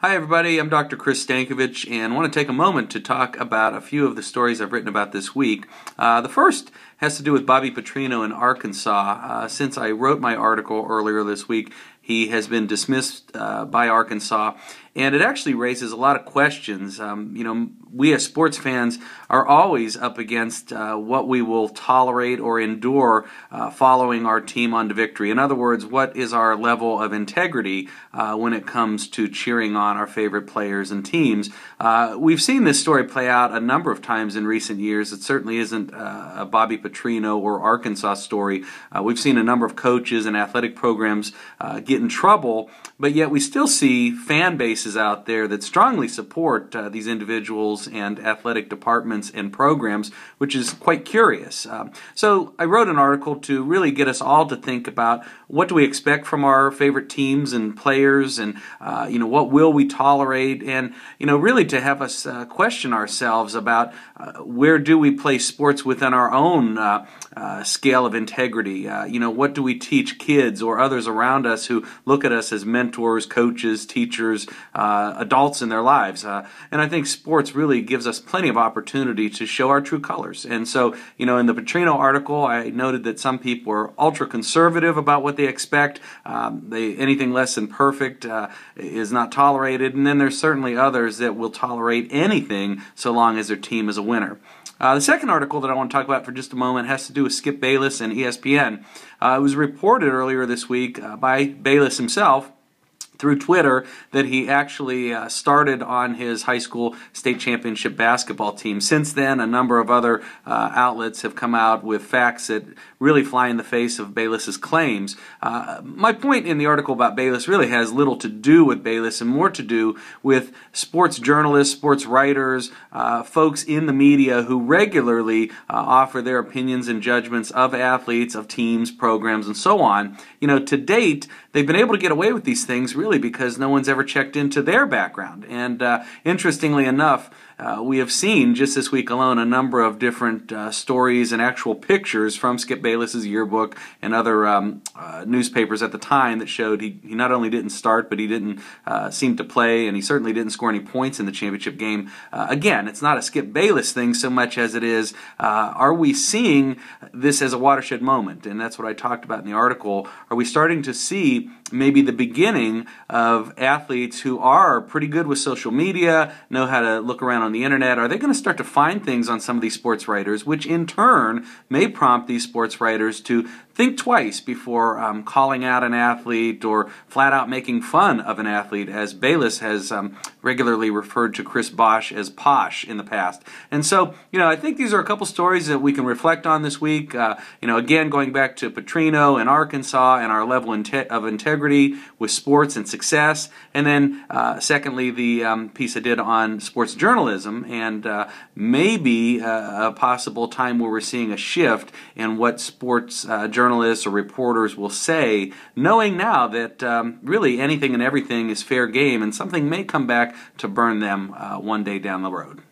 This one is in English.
Hi everybody, I'm Dr. Chris Stankovich and I want to take a moment to talk about a few of the stories I've written about this week. The first has to do with Bobby Petrino in Arkansas. Since I wrote my article earlier this week, he has been dismissed by Arkansas, and it actually raises a lot of questions. We as sports fans are always up against what we will tolerate or endure following our team on to victory. In other words, what is our level of integrity when it comes to cheering on our favorite players and teams? We've seen this story play out a number of times in recent years. It certainly isn't a Bobby Petrino or Arkansas story. We've seen a number of coaches and athletic programs get in trouble, but yet we still see fan bases out there that strongly support these individuals and athletic departments and programs, which is quite curious. So I wrote an article to really get us all to think about what do we expect from our favorite teams and players, and what will we tolerate, and really to have us question ourselves about where do we place sports within our own scale of integrity. What do we teach kids or others around us who look at us as mentors, coaches, teachers, adults in their lives. And I think sports really gives us plenty of opportunity to show our true colors. And so, in the Petrino article, I noted that some people are ultra-conservative about what they expect. Anything less than perfect is not tolerated. And then there's certainly others that will tolerate anything so long as their team is a winner. The second article that I want to talk about for just a moment has to do with Skip Bayless and ESPN. It was reported earlier this week by Bayless himself through Twitter that he actually started on his high school state championship basketball team. Since then, a number of other outlets have come out with facts that really fly in the face of Bayless's claims. My point in the article about Bayless really has little to do with Bayless and more to do with sports journalists, sports writers, folks in the media who regularly offer their opinions and judgments of athletes, of teams, programs, and so on. To date, they've been able to get away with these things really because no one's ever checked into their background. And interestingly enough, we have seen just this week alone a number of different stories and actual pictures from Skip Bayless's yearbook and other newspapers at the time that showed he not only didn't start, but he didn't seem to play, and he certainly didn't score any points in the championship game. Again, it's not a Skip Bayless thing so much as it is, are we seeing this as a watershed moment? And that's what I talked about in the article. Are we starting to see maybe the beginning of athletes who are pretty good with social media, know how to look around on the internet? Are they going to start to find things on some of these sports writers, which in turn may prompt these sports writers to think twice before calling out an athlete or flat out making fun of an athlete, as Bayless has regularly referred to Chris Bosh as posh in the past. And so, I think these are a couple stories that we can reflect on this week. Again, going back to Petrino and Arkansas and our level of integrity with sports and success. And then, secondly, the piece I did on sports journalism and maybe a possible time where we're seeing a shift in what sports journalists or reporters will say, knowing now that really anything and everything is fair game and something may come back to burn them one day down the road.